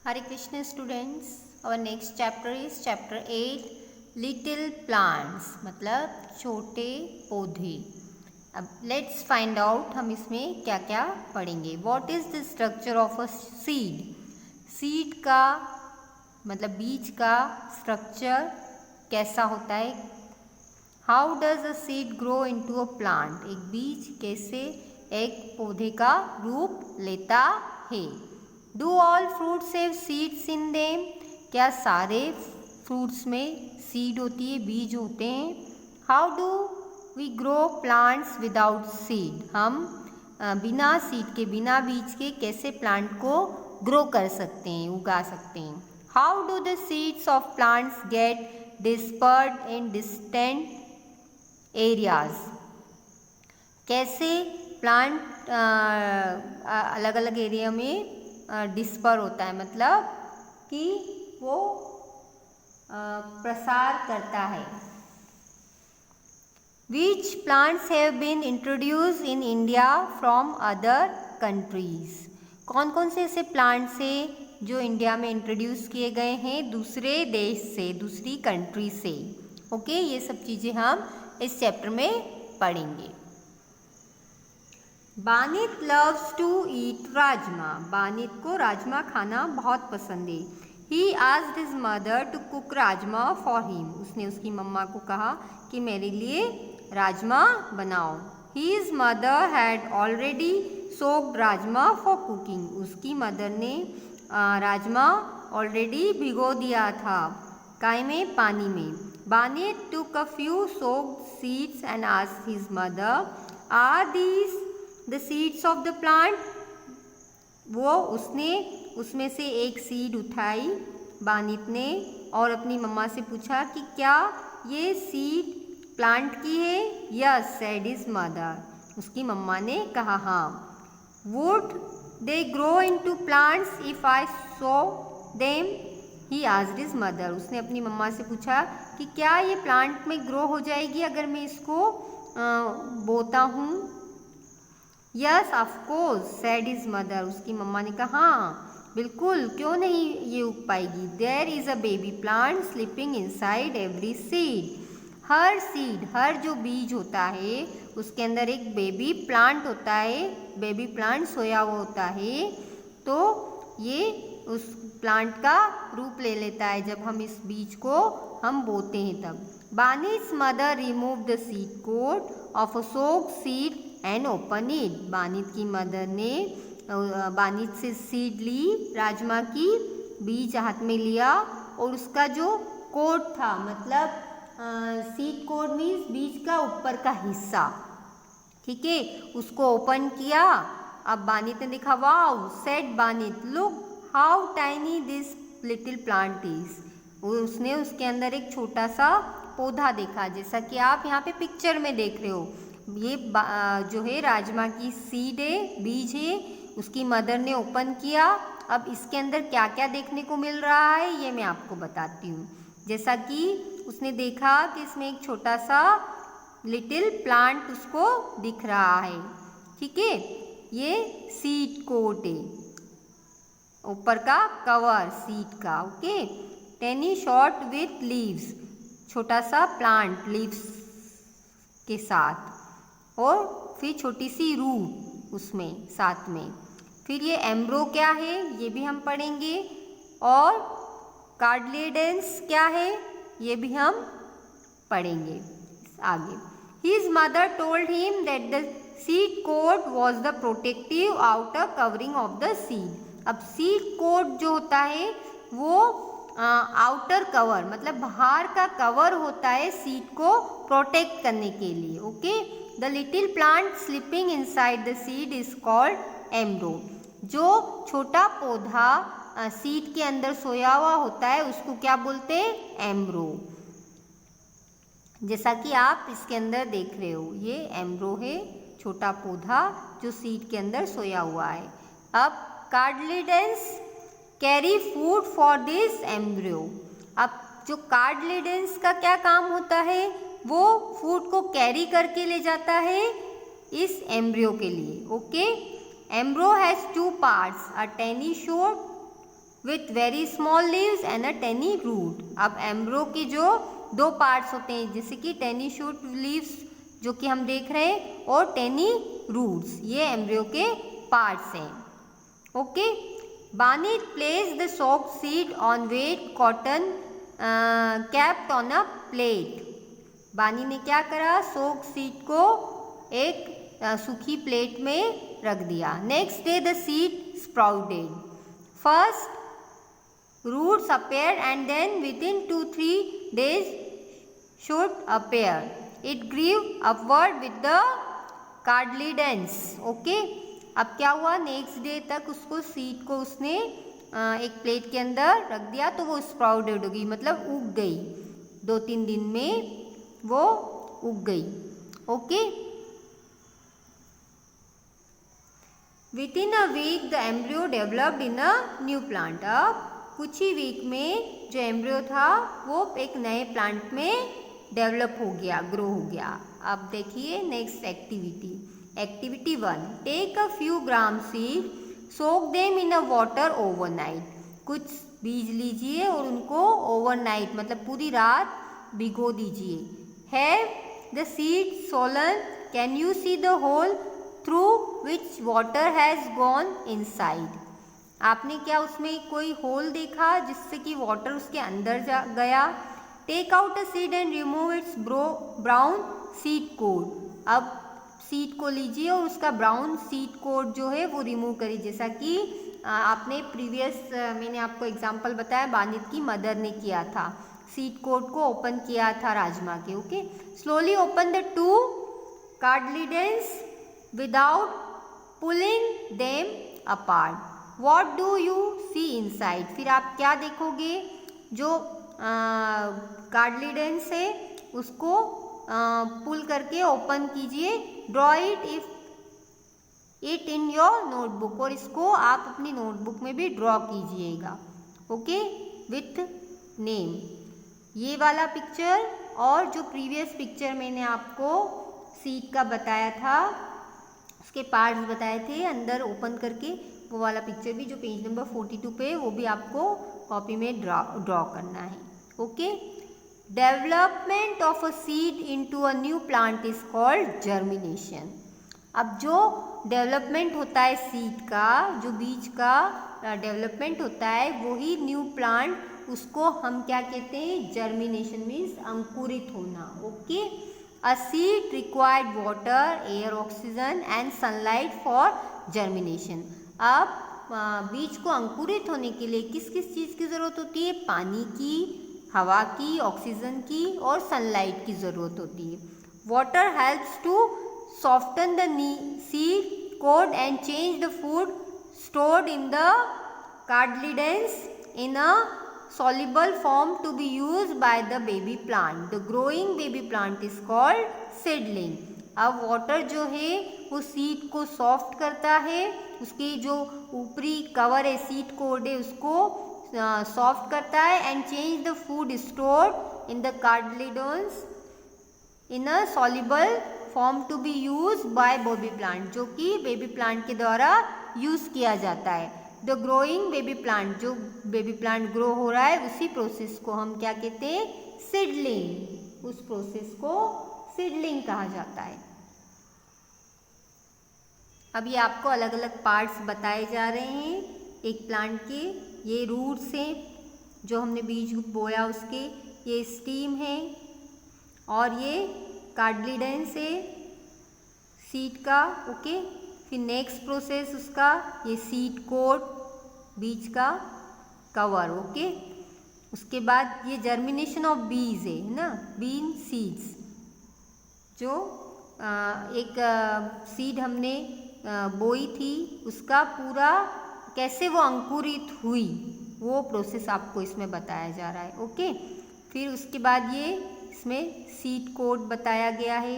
Hare Krishna students, our next chapter is chapter 8 little plants मतलब छोटे पौधे। अब let's find out हम इसमें क्या क्या पढ़ेंगे। What is the structure of a seed? Seed का मतलब बीज का structure कैसा होता है। How does a seed grow into a plant? एक बीज कैसे एक पौधे का रूप लेता है। Do all fruits have seeds in them? क्या सारे फ्रूट्स में सीड होती है, बीज होते हैं। How do we grow plants without seed? हम बिना सीड के बिना बीज के कैसे प्लांट को ग्रो कर सकते हैं, उगा सकते हैं। How do the seeds of plants get dispersed in distant areas? कैसे प्लांट अलग अलग एरिया में डिस्पर होता है, मतलब कि वो प्रसार करता है। Which plants have been introduced in India from other countries? कौन कौन से ऐसे प्लांट्स हैं जो इंडिया में इंट्रोड्यूस किए गए हैं दूसरे देश से, दूसरी कंट्री से। ओके, ये सब चीज़ें हम इस चैप्टर में पढ़ेंगे। Banit loves to eat rajma. Banit को राजमा खाना बहुत पसंद है। He asked his mother to cook rajma for him. उसने उसकी मम्मा को कहा कि मेरे लिए राजमा बनाओ। His mother had already soaked rajma for cooking. उसकी मदर ने राजमा ऑलरेडी भिगो दिया था, काय में, पानी में। Banit took a few soaked seeds and asked his mother, are these the seeds of the plant? वो उसने उसमें से एक सीड उठाई बानित ने और अपनी मम्मा से पूछा कि क्या ये सीड प्लांट की है। Yes said his mother. उसकी मम्मा ने कहा हाँ। Would they grow into plants if I so them? He asked his mother. उसने अपनी मम्मा से पूछा कि क्या ये प्लांट में ग्रो हो जाएगी अगर मैं इसको बोता हूँ। Yes of course said his mother. उसकी मम्मा ने कहा हाँ बिल्कुल, क्यों नहीं ये उग पाएगी। There is a baby plant sleeping inside every seed. हर सीड, हर जो बीज होता है उसके अंदर एक बेबी प्लांट होता है, बेबी प्लांट सोया हुआ होता है। तो ये उस प्लांट का रूप ले लेता है जब हम इस बीज को हम बोते हैं तब। Banit's mother remove the seed coat off a soaked seed and open it. Banit की मदर ने बानित से सीड ली, राजमा की बीज हाथ में लिया और उसका जो कोट था, मतलब सीड कोट मीन्स बीज का ऊपर का हिस्सा, ठीक है, उसको ओपन किया। अब बानित ने देखा, wow said Banit, look how tiny this little plant is. उसने उसके अंदर एक छोटा सा पौधा देखा, जैसा कि आप यहाँ पे पिक्चर में देख रहे हो। ये जो है राजमा की सीड है, बीज है, उसकी मदर ने ओपन किया। अब इसके अंदर क्या क्या देखने को मिल रहा है ये मैं आपको बताती हूँ। जैसा कि उसने देखा कि इसमें एक छोटा सा लिटिल प्लांट उसको दिख रहा है, ठीक है। ये सीड कोट है, ऊपर का कवर सीड का, okay. Tiny shoot with leaves, छोटा सा प्लांट लीव्स के साथ, और फिर छोटी सी रूट उसमें साथ में। फिर ये एम्ब्रो क्या है ये भी हम पढ़ेंगे, और कार्डलेडेंस क्या है ये भी हम पढ़ेंगे आगे। His mother told him that the seed coat was the protective outer covering of the seed. अब सीड कोट जो होता है वो आउटर कवर मतलब बाहर का कवर होता है सीड को प्रोटेक्ट करने के लिए, okay. The little plant sleeping inside the seed is called एम्ब्रो। जो छोटा पौधा सीड के अंदर सोया हुआ होता है उसको क्या बोलते हैं, एम्ब्रो। जैसा कि आप इसके अंदर देख रहे हो, ये एम्ब्रो है, छोटा पौधा जो सीड के अंदर सोया हुआ है। अब cotyledons carry food for this embryo. अब जो कार्डलेडेंस का क्या काम होता है, वो फूड को कैरी करके ले जाता है इस एम्ब्रियो के लिए, okay. Embryo has two parts, a tiny shoot with very small leaves and a tiny root. अब एम्ब्रो के जो दो पार्ट्स होते हैं, जैसे कि टेनी शूट लीव्स जो कि हम देख रहे हैं और टेनी रूट्स, ये एम्ब्रियो के पार्ट्स हैं। Okay, Bani place the soaked seed on wet cotton kept on a plate. Bani ने क्या करा, सोक्ड सीड को एक सूखी प्लेट में रख दिया। Next day the seed sprouted. First roots appeared and then within 2-3 days should appear. It grew upward with the cotyledons. Okay, अब क्या हुआ, नेक्स्ट डे तक उसको सीड को उसने एक प्लेट के अंदर रख दिया तो वो स्प्राउटेड हो गई, मतलब उग गई। 2-3 दिन में वो उग गई। Okay, within a week the embryo developed in a new plant. अब कुछ ही वीक में जो एम्ब्रियो था वो एक नए प्लांट में डेवलप हो गया, ग्रो हो गया। अब देखिए next activity. Activity 1, take a few gram seed, soak them in a water overnight. कुछ बीज लीजिए और उनको ओवरनाइट मतलब पूरी रात भिगो दीजिए। Have the seed swollen, can you see the hole through which water has gone inside. आपने क्या उसमें कोई होल देखा जिससे कि वाटर उसके अंदर जा गया। Take out a seed and remove its brown seed coat. अब सीड को लीजिए और उसका ब्राउन सीड कोड जो है वो रिमूव करिए, जैसा कि आपने प्रीवियस मैंने आपको एग्जांपल बताया, बानित की मदर ने किया था, सीड कोड को ओपन किया था राजमा के। Okay, slowly open the 2 cotyledons without pulling them apart. What do you see inside? फिर आप क्या देखोगे, जो कार्डलीडेंस है उसको पुल करके ओपन कीजिए। Draw it in your notebook, और इसको आप अपनी नोटबुक में भी ड्रॉ कीजिएगा। Okay, with name. ये वाला पिक्चर और जो प्रीवियस पिक्चर मैंने आपको सीड का बताया था, उसके पार्ट्स बताए थे अंदर ओपन करके, वो वाला पिक्चर भी जो पेज नंबर 42 पे है वो भी आपको कॉपी में ड्रॉ करना है। Okay, development of a seed into a new plant is called germination. अब जो डेवलपमेंट होता है सीड का, जो बीज का डेवलपमेंट होता है वही न्यू प्लांट, उसको हम क्या कहते हैं, जर्मिनेशन मीन्स अंकुरित होना। Okay, a seed required water, air, oxygen and sunlight for germination. अब बीज को अंकुरित होने के लिए किस किस चीज़ की ज़रूरत होती है, पानी की, हवा की, ऑक्सीजन की और सनलाइट की ज़रूरत होती है। Water helps to soften the seed coat and change the food stored in the cotyledons in a soluble form to be used by the baby plant. The growing baby plant is called seedling. अब water जो है वो seed को soft करता है, उसकी जो ऊपरी कवर है सीड कोड है उसको सॉफ्ट करता है, and change the food stored in the cotyledons in a soluble form to be use by baby plant, जो कि बेबी प्लांट के द्वारा यूज़ किया जाता है। द ग्रोइंग बेबी प्लांट, जो बेबी प्लांट ग्रो हो रहा है उसी प्रोसेस को हम क्या कहते हैं, सीडलिंग। उस प्रोसेस को सीडलिंग कहा जाता है। अब ये आपको अलग अलग पार्ट्स बताए जा रहे हैं एक प्लांट के। ये रूट्स हैं जो हमने बीज बोया उसके, ये स्टीम है और ये कार्डलीडेंस है सीड का। ओके, फिर नेक्स्ट प्रोसेस उसका ये सीड कोट, बीज का कवर। ओके, उसके बाद ये जर्मिनेशन ऑफ बीज है ना, बीन सीड्स, जो एक सीड हमने बोई थी उसका पूरा कैसे वो अंकुरित हुई, वो प्रोसेस आपको इसमें बताया जा रहा है। ओके, फिर उसके बाद ये इसमें सीड कोट बताया गया है।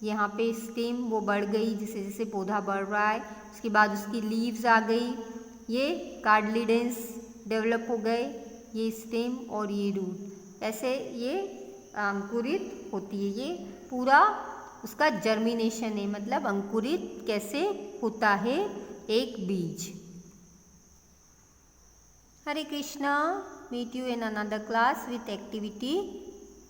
यहाँ पे स्टेम वो बढ़ गई जैसे जैसे पौधा बढ़ रहा है, उसके बाद उसकी लीव्स आ गई, ये कार्डलीडेंस डेवलप हो गए, ये स्टेम और ये रूट, ऐसे ये अंकुरित होती है। ये पूरा उसका जर्मिनेशन है, मतलब अंकुरित कैसे होता है एक बीज। Hare Krishna. Meet you in another class with activity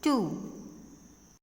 2.